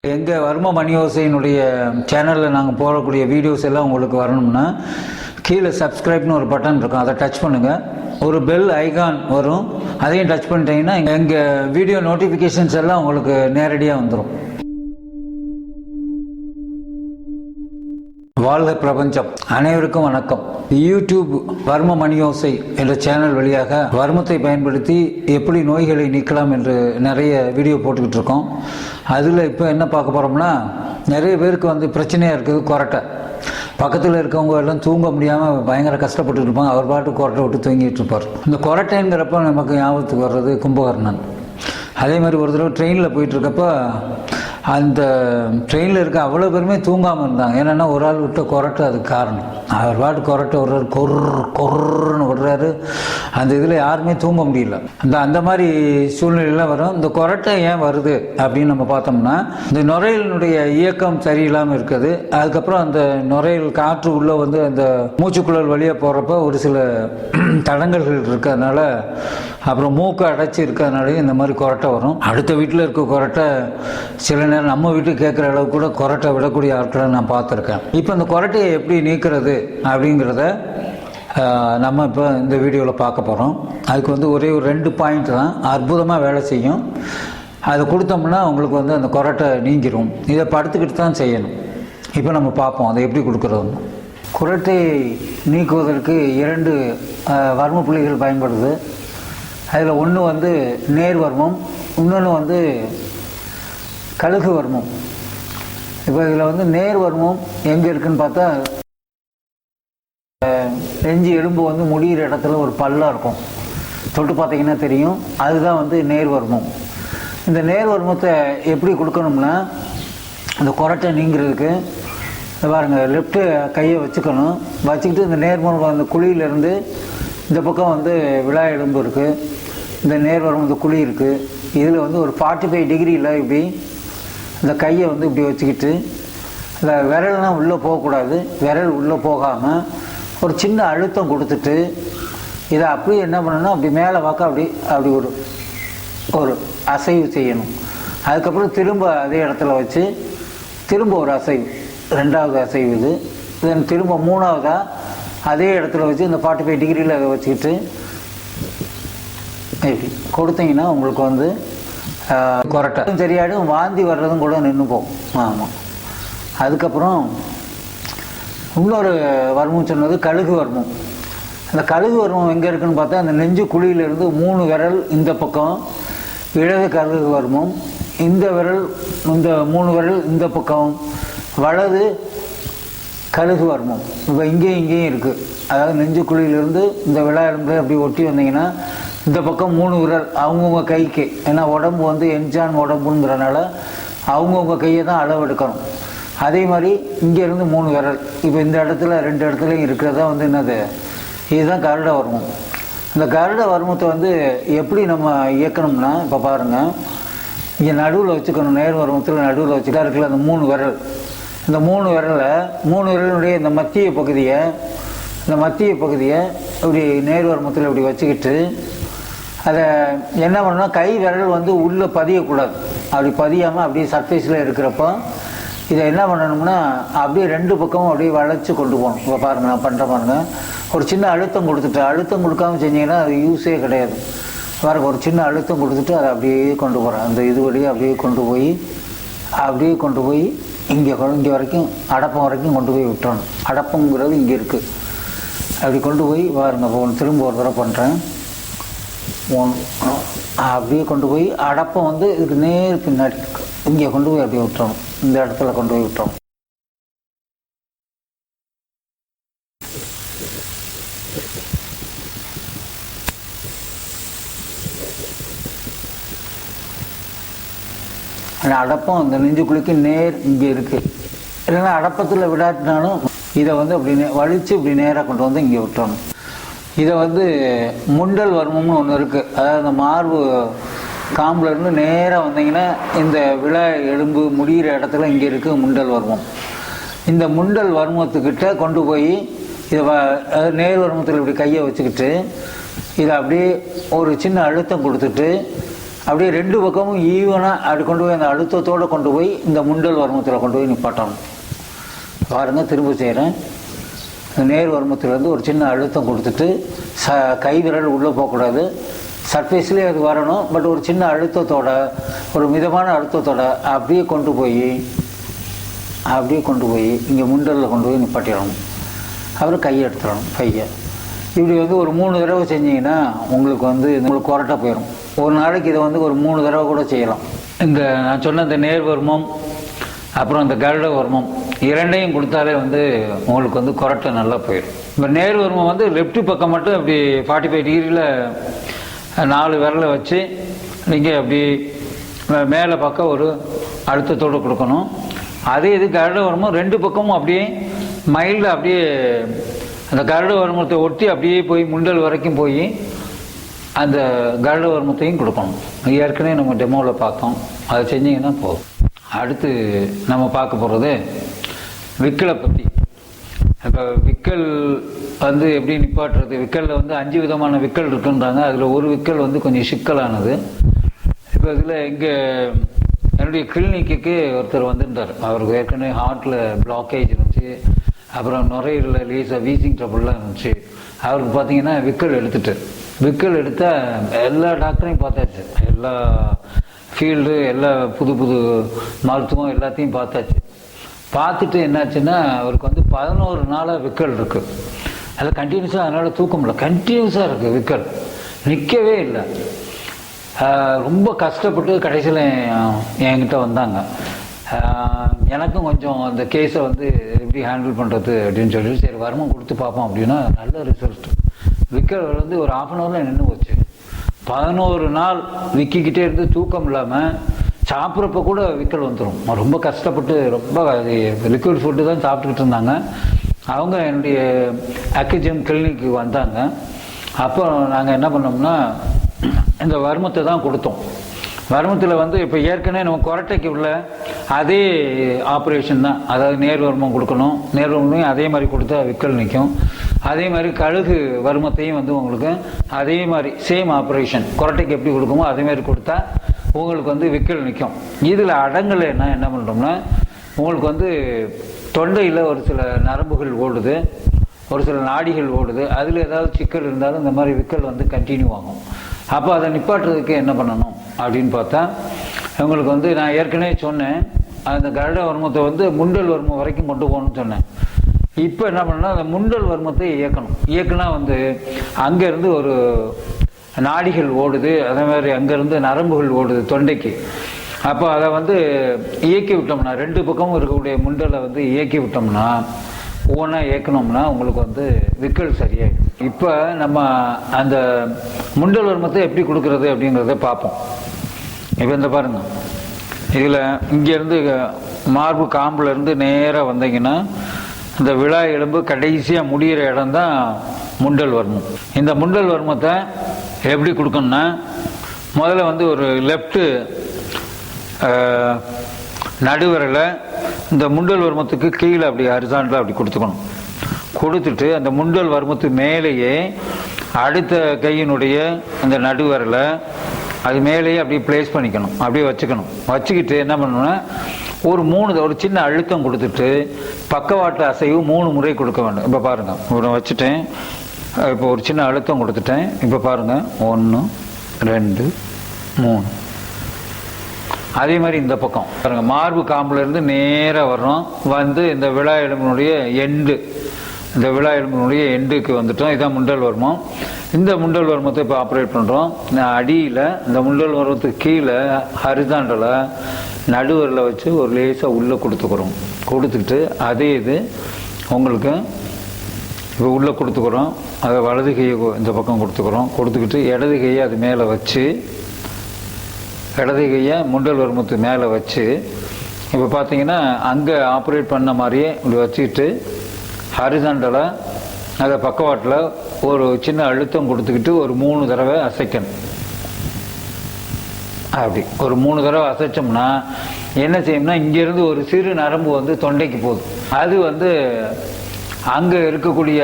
எங்கள் வர்ம மணியோசையினுடைய சேனலில் நாங்கள் போடக்கூடிய வீடியோஸ் எல்லாம் உங்களுக்கு வரணும்னா கீழே சப்ஸ்கிரைப்னு ஒரு பட்டன் இருக்கும், அதை டச் பண்ணுங்கள். ஒரு பெல் ஐகான் வரும், அதையும் டச் பண்ணிட்டீங்கன்னா எங்கள் வீடியோ நோட்டிஃபிகேஷன்ஸ் எல்லாம் உங்களுக்கு நேரடியாக வந்துடும். வாழ்க பிரபஞ்சம். அனைவருக்கும் வணக்கம். யூடியூப் வர்ம மணியோசை என்ற சேனல் வழியாக வர்மத்தை பயன்படுத்தி எப்படி நோய்களை நீக்கலாம் என்று நிறைய வீடியோ போட்டுக்கிட்டு இருக்கோம். அதில் இப்போ என்ன பார்க்க போகிறோம்னா, நிறைய பேருக்கு பிரச்சனையாக இருக்குது கொரட்டை. பக்கத்தில் இருக்கவங்க எல்லாம் தூங்க முடியாமல் பயங்கர கஷ்டப்பட்டு இருப்பாங்க. அவர் பாட்டு கொரட்டை விட்டு தூங்கிட்டு இருப்பார். இந்த கொரட்டைங்கிறப்ப நமக்கு ஞாபகத்துக்கு வர்றது கும்பகர்ணன். அதே மாதிரி ஒரு தடவை ட்ரெயினில் போயிட்டுருக்கப்ப அந்த ட்ரெயினில் இருக்க அவ்வளோ பேருமே தூங்காமல் இருந்தாங்க. ஏன்னா ஒரு ஆள் விட்ட கொரட்டை அதுக்கு காரணம். அவர் பாட்டு கொரட்டை விடுறாரு, கொர்ன்னு விடுறாரு. அந்த இதில் யாருமே தூங்க முடியல. அந்த மாதிரி சூழ்நிலையெல்லாம் வரும். இந்த கொரட்டை ஏன் வருது அப்படின்னு நம்ம பார்த்தோம்னா, இந்த நுரையீரலினுடைய இயக்கம் சரியில்லாமல் இருக்குது. அதுக்கப்புறம் அந்த நுரையீரல் காற்று உள்ளே அந்த மூச்சுக்குழல் வழியாக போகிறப்ப ஒரு சில தடங்கல்கள் இருக்கிறதுனால, அப்புறம் மூக்கு அடைச்சி இருக்கிறதுனாலையும் இந்த மாதிரி கொரட்டை வரும். அடுத்த வீட்டில் இருக்க கொரட்டை சில நேரம் நம்ம வீட்டுக்கு கேட்குற அளவுக்கு கூட கொரட்டை விடக்கூடிய ஆட்களை நான் பார்த்துருக்கேன். இப்போ இந்த கொரட்டையை எப்படி நீக்கிறது அப்படிங்கிறத நம்ம இப்போ இந்த வீடியோவில் பார்க்க போகிறோம். அதுக்கு ஒரே ஒரு 2 பாயிண்ட் தான் அற்புதமாக வேலை செய்யும். அதை கொடுத்தோம்னா உங்களுக்கு அந்த கொரட்டை நீங்கிரும். இதை படுத்துக்கிட்டு தான் செய்யணும். இப்போ நம்ம பார்ப்போம் அதை எப்படி கொடுக்குறதுன்னு. கொரட்டை நீக்குவதற்கு 2 வர்ம புள்ளிகள் பயன்படுது. அதில் ஒன்று நேர் வர்மம், இன்னொன்று கழுகு வர்மம். இப்போ இதில் நேர் வர்மம் எங்கே இருக்குதுன்னு பார்த்தா, நெஞ்சு எலும்பு முடிகிற இடத்துல ஒரு பல்லாக இருக்கும், தொட்டு பார்த்தீங்கன்னா தெரியும். அதுதான் நேர் வர்மம். இந்த நேர் வர்மத்தை எப்படி கொடுக்கணும்னா, இந்த கொரட்டை நீங்கிறதுக்கு பாருங்கள், லெஃப்ட்டு கையை வச்சுக்கணும். வச்சுக்கிட்டு இந்த நேர் வர்மம் அந்த குழியிலேருந்து இந்த பக்கம் விழா எலும்பு இருக்குது, இந்த நேர் வர்மம் இந்த குழி இருக்குது. இதில் ஒரு 45 டிகிரியில் இப்படி இந்த கையை இப்படி வச்சுக்கிட்டு, இந்த விரல்லாம் உள்ளே போகக்கூடாது. விரல் உள்ளே போகாமல் ஒரு சின்ன அழுத்தம் கொடுத்துட்டு, இதை அப்படியே என்ன பண்ணணும்னா அப்படி மேலே பார்க்க அப்படி ஒரு அசைவு செய்யணும். அதுக்கப்புறம் திரும்ப அதே இடத்துல வச்சு திரும்ப ஒரு அசைவு, 2வது அசைவு இது. தென் திரும்ப 3வதாக அதே இடத்துல வச்சு இந்த 45 டிகிரியில் அதை வச்சுக்கிட்டு இப்படி கொடுத்தீங்கன்னா உங்களுக்கு கொரட்டை சரியாயிடும். வாந்தி வர்றதும் கூட நின்று போகும். ஆமாம். அதுக்கப்புறம் இன்னொரு வர்மம் சொன்னது கழுகு வர்மம். அந்த கழுகு வர்மம் எங்கே இருக்குதுன்னு பார்த்தா, அந்த நெஞ்சு குழியிலேருந்து 3 விரல் இந்த பக்கம் இடது கழுகு வர்மம், இந்த 3 விரல் இந்த பக்கம் வலது கழுகு வர்மம். இப்போ இங்கேயும் இருக்குது. அதாவது நெஞ்சு குழியிலேருந்து இந்த விழா எலும்பு அப்படி ஒட்டி வந்தீங்கன்னா இந்த பக்கம் 3 விரல் அவங்கவுங்க கைக்கு. ஏன்னா உடம்பு என்ஜான் உடம்புங்கிறனால அவங்கவுங்க கையை தான் அளவெடுக்கணும். அதே மாதிரி இங்கேருந்து 3 விரல். இப்போ இந்த இடத்துல 2 இடத்துலையும் இருக்கிறதா என்னது, இதுதான் கருட வர்மம். இந்த கருட வர்மத்தை எப்படி நம்ம இயக்கணும்னா, இப்போ பாருங்கள், இங்கே நடுவில் வச்சுக்கணும். நேர் வர்மத்தில் நடுவில் வச்சுட்டா இருக்குல்ல அந்த 3 விரல். இந்த 3 விரலுடைய இந்த மத்திய பகுதியை இப்படி நேர் வர்மத்தில் இப்படி வச்சுக்கிட்டு, அதை என்ன பண்ணணும்னா, கை விரல் உள்ளே பதியக்கூடாது. அப்படி பதியாமல் அப்படியே சர்ஃபேஸில் இருக்கிறப்போ இதை என்ன பண்ணணும்னா, அப்படியே 2 பக்கமும் அப்படியே வளைச்சி கொண்டு போகணும். இப்போ பாருங்கள், நான் பண்ணுற பாருங்கள், ஒரு சின்ன அழுத்தம் கொடுக்காமல் செஞ்சிங்கன்னா அது யூஸே கிடையாது. பாருங்கள், ஒரு சின்ன அழுத்தம் கொடுத்துட்டு அதை அப்படியே கொண்டு போகிறேன். அந்த இது வழியாக அப்படியே கொண்டு போய் இங்கே வரைக்கும், அடப்பம் வரைக்கும் கொண்டு போய் விட்டுறணும். அடப்பங்கிறது இங்கே இருக்குது. அப்படி கொண்டு போய் பாருங்கள். இப்போ திரும்ப ஒரு தடவை பண்ணுறேன். அப்படியே கொண்டு போய் அடப்பம் இதுக்கு நேர் பின்னாடி இருக்கு. இங்கே கொண்டு போய் அப்படியே விட்டுறணும். இந்த இடத்துல கொண்டு போய் விட்டுறணும். அடப்பம் இந்த நெஞ்சு குழிக்கு நேர் இங்கே இருக்குது. இல்லைன்னா அடப்பத்தில் விடாட்டினாலும் இதை அப்படி வலிச்சு இப்படி நேராக கொண்டு இங்கே விட்டுறணும். இதை முண்டல் வர்மம்னு ஒன்று இருக்குது. அதாவது அந்த மார்பு காம்புலேருந்து நேராக வந்தீங்கன்னா இந்த விழா எலும்பு முடிகிற இடத்துல இங்கே இருக்குது முண்டல் வர்மம். இந்த முண்டல் வர்மத்துக்கிட்ட கொண்டு போய் இதை நேர் வர்மத்தில் இப்படி கையை வச்சுக்கிட்டு இதை அப்படியே ஒரு சின்ன அழுத்தம் கொடுத்துட்டு அப்படியே 2 பக்கமும் ஈவனாக அப்படி கொண்டு போய் அந்த அழுத்தத்தோடு கொண்டு போய் இந்த முண்டல் வருமத்தில் கொண்டு போய் நிப்பாட்டணும். பாருங்கள், திரும்ப செய்கிறேன். நேர் வருமத்திலேருந்து ஒரு சின்ன அழுத்தம் கொடுத்துட்டு கை விரல் உள்ளே போகக்கூடாது, சர்ஃபேஸ்லேயே அது வரணும். பட் ஒரு சின்ன அழுத்தத்தோட, ஒரு மிதமான அழுத்தத்தோட அப்படியே கொண்டு போய் இங்கே முண்டலில் கொண்டு போய் நிப்பாட்டிடணும். அப்புறம் கையை எடுத்துடணும், கையை இப்படி ஒரு 3 தடவை செஞ்சிங்கன்னா உங்களுக்கு கொரட்டை போயிடும். ஒரு நாளைக்கு இதை ஒரு 3 தடவை கூட செய்யலாம். இந்த நான் சொன்ன இந்த நேர் வருமம் அப்புறம் இந்த கருட வருமம் இரண்டையும் கொடுத்தாலே உங்களுக்கு கொரட்டை நல்லா போயிடும். இப்போ நேர் வருமம் லெஃப்ட் பக்கம் மட்டும் அப்படி 45 டிகிரியில் 4 விரலை வச்சு நீங்கள் அப்படி மேலே பக்கம் ஒரு அழுத்தத்தோடு கொடுக்கணும். அதே இது கருட வருமம் 2 பக்கமும் அப்படியே மைல்டு அப்படியே அந்த கருட வருமத்தை ஒட்டி அப்படியே போய் முண்டல் வரைக்கும் போய் அந்த கருட வருமத்தையும் கொடுக்கணும். ஏற்கனவே நம்ம டெமோவில் பார்த்தோம், அதை செஞ்சிங்கன்னா போதும். அடுத்து நம்ம பார்க்க போகிறது விக்கலை பற்றி. இப்போ விக்கல் எப்படி நிப்பாட்டுறது? விக்கலில் 5 விதமான விக்கல் இருக்குன்றாங்க. அதில் ஒரு விக்கல் கொஞ்சம் சிக்கலானது. இப்போ இதில் இங்கே என்னுடைய கிளினிக்கு ஒருத்தர் வந்திருந்தார். அவருக்கு ஏற்கனவே ஹார்ட்டில் பிளாக்கேஜ் இருந்துச்சு, அப்புறம் நுரையீரலில் லேசாக வீசிங் ட்ரபுள்லாம் இருந்துச்சு. அவருக்கு பார்த்தீங்கன்னா விக்கல் எடுத்தால் எல்லா டாக்டரையும் பார்த்தாச்சு, எல்லா ஃபீல்டு, எல்லா புது மருத்துவம் எல்லாத்தையும் பார்த்துட்டு என்னாச்சுன்னா அவருக்கு 11 நாளாக விக்கல் இருக்குது. அதில் கண்டினியூஸாக, அதனால் தூக்கம் இல்லை, கண்டினியூஸாக இருக்குது விக்கல், நிற்கவே இல்லை. ரொம்ப கஷ்டப்பட்டு கடைசியில் என்கிட்ட வந்தாங்க. எனக்கும் கொஞ்சம் அந்த கேஸை எப்படி ஹேண்டில் பண்ணுறது அப்படின்னு சொல்லி சரி வருமம் கொடுத்து பார்ப்போம் அப்படின்னா நல்ல ரிசல்ட். விக்கல் ஒரு 1/2 ஹவரில் நின்று போச்சு. 11 நாள் விக்கிக்கிட்டே இருந்து தூக்கம் இல்லாமல் சாப்பிட்றப்ப கூட விக்கல் வந்துடும். ரொம்ப கஷ்டப்பட்டு ரொம்ப லிக்விட் ஃபுட்டு தான் சாப்பிட்டுக்கிட்டு இருந்தாங்க. அவங்க என்னுடைய அக்யூஜம் கிளினிக்கு வந்தாங்க. அப்போ நாங்கள் என்ன பண்ணோம்னா இந்த வருமத்தை தான் கொடுத்தோம். வருமத்தில் இப்போ ஏற்கனவே நம்ம கொரட்டைக்கு உள்ள அதே ஆப்ரேஷன் தான். அதாவது நேர் வருமம் கொடுக்கணும், நேர் வருமத்தையும் அதே மாதிரி கொடுத்தா விக்கல் நிற்கும். அதே மாதிரி கழுகு வருமத்தையும் உங்களுக்கு அதே மாதிரி சேம் ஆப்ரேஷன், கொரட்டைக்கு எப்படி கொடுக்குமோ அதே மாதிரி கொடுத்தா உங்களுக்கு விக்கல் நிற்கும். இதில் அடங்கலைன்னா என்ன பண்ணுறோம்னா உங்களுக்கு தொண்டையில் ஒரு சில நரம்புகள் ஓடுது, ஒரு சில நாடிகள் ஓடுது, அதில் ஏதாவது சிக்கல் இருந்தாலும் இந்த மாதிரி விக்கல் கண்டினியூ ஆகும். அப்போ அதை நிப்பாட்டுறதுக்கு என்ன பண்ணணும் அப்படின்னு பார்த்தா உங்களுக்கு நான் ஏற்கனவே சொன்னேன், அந்த கருட வருமத்தை முண்டல் வருமம் வரைக்கும் கொண்டு போகணும்னு சொன்னேன். இப்போ என்ன பண்ணணும்னா அந்த முண்டல் வருமத்தை இயக்குனா அங்கேருந்து ஒரு நாடிகள் ஓடுது, அதே மாதிரி அங்கேருந்து நரம்புகள் ஓடுது தொண்டைக்கு. அப்போ அதை இயக்கி விட்டோம்னா 2 பக்கமும் இருக்கக்கூடிய முண்டலை இயக்கி விட்டோம்னா ஒவ்வொன்றா இயக்கணும்னா உங்களுக்கு விக்கல் சரியாயிடும். இப்போ நம்ம அந்த முண்டல் வருமத்தை எப்படி கொடுக்குறது அப்படிங்கிறத பார்ப்போம். இப்போ இந்த பாருங்க, இதில் இங்கேருந்து மார்பு காம்புலேருந்து நேராக வந்தீங்கன்னா இந்த விழா எலும்பு கடைசியாக முடிகிற இடம் தான் முண்டல் வருமம். இந்த முண்டல் வருமத்தை எப்படி கொடுக்கணும்னா முதல்ல ஒரு லெஃப்ட்டு நடுவரில் இந்த முண்டல் வருமத்துக்கு கீழே அப்படி ஹரிசாண்டலாக அப்படி கொடுத்துட்டு அந்த முண்டல் வருமத்து மேலேயே அடுத்த கையினுடைய அந்த நடுவரில் அது மேலேயே அப்படியே பிளேஸ் பண்ணிக்கணும், அப்படியே வச்சுக்கிட்டு என்ன பண்ணணும்னா ஒரு சின்ன அழுத்தம் கொடுத்துட்டு பக்கவாட்டு அசைவு 3 முறை கொடுக்க வேண்டும். இப்போ பாருங்கள், இவ்வளோ வச்சுட்டேன், இப்போ ஒரு சின்ன அழுத்தம் கொடுத்துட்டேன். இப்போ பாருங்கள் 1 2 3. அதே மாதிரி இந்த பக்கம் பாருங்கள், மார்பு காம்புலேருந்து நேராக வர்றோம், இந்த விழா எலும்பினுடைய எண்டுக்கு வந்துட்டோம். இதுதான் முண்டல் வருமம். இந்த முண்டல் வருமத்தை இப்போ ஆப்ரேட் பண்ணுறோம். அடியில் இந்த முண்டல் வருமத்துக்கு கீழே ஹரிசாண்டலாக நடுவரில் வச்சு ஒரு லேசாக உள்ளே கொடுத்துக்கிட்டு அதே இது உங்களுக்கு இப்போ உள்ளே கொடுத்துக்கிறோம். அதை வலது கையை இந்த பக்கம் கொடுத்துக்கிட்டு இடது கையை அது மேலே வச்சு, இடது கையை முண்டல் வருமத்து மேலே வச்சு இப்போ பார்த்தீங்கன்னா அங்கே ஆப்ரேட் பண்ண மாதிரியே இப்படி வச்சுக்கிட்டு ஹரிசாண்டலாக அதை பக்கவாட்டில் ஒரு சின்ன அழுத்தம் கொடுத்துக்கிட்டு ஒரு 3 தடவை அசைக்கணும். அப்படி ஒரு 3 தடவை அசைச்சோம்னா என்ன செய்யணும்னா இங்கேருந்து ஒரு சிறு நரம்பு தொண்டைக்கு போகுது. அது அங்கே இருக்கக்கூடிய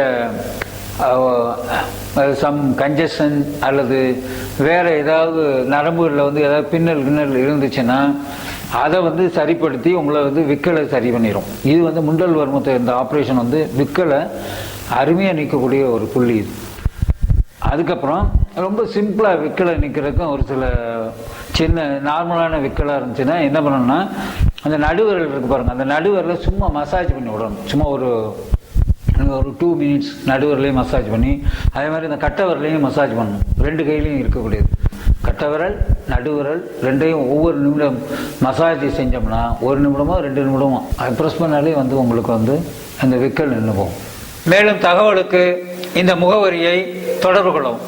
சம் கன்ஜஷன் அல்லது வேறு ஏதாவது நரம்புகளில் வந்து ஏதாவது பின்னல் இருந்துச்சுன்னா அதை வந்து சரிப்படுத்தி உங்களை வந்து விக்கலை சரி பண்ணிடும். இது வந்து முண்டல் வர்மத்தை இந்த ஆப்ரேஷன் வந்து விக்கலை அருமையாக நீக்கக்கூடிய ஒரு புள்ளி இது. அதுக்கப்புறம் ரொம்ப சிம்பிளாக விக்கலை நிற்கிறதுக்கும் ஒரு சில சின்ன நார்மலான விக்கலாக இருந்துச்சுன்னா என்ன பண்ணணும்னா, அந்த நடுவரல் இருக்கு பாருங்கள், அந்த நடுவரில் சும்மா மசாஜ் பண்ணி விடணும். சும்மா ஒரு 2 மினிட்ஸ் நடுவரலையும் மசாஜ் பண்ணி, அதே மாதிரி இந்த கட்டவரலையும் மசாஜ் பண்ணணும். 2 கையிலையும் இருக்கக்கூடியது. கட்டவிரல் நடுவிரல் ரெண்டையும் ஒவ்வொரு நிமிடம் மசாஜ் செஞ்சோம்னா 1 நிமிடமோ 2 நிமிடமோ அது ப்ரெஸ் பண்ணாலே வந்து உங்களுக்கு வந்து அந்த விக்கல் நின்று போகும். மேலும் தகவலுக்கு இந்த முகவரியை தொடர்பு கொள்ளவும்.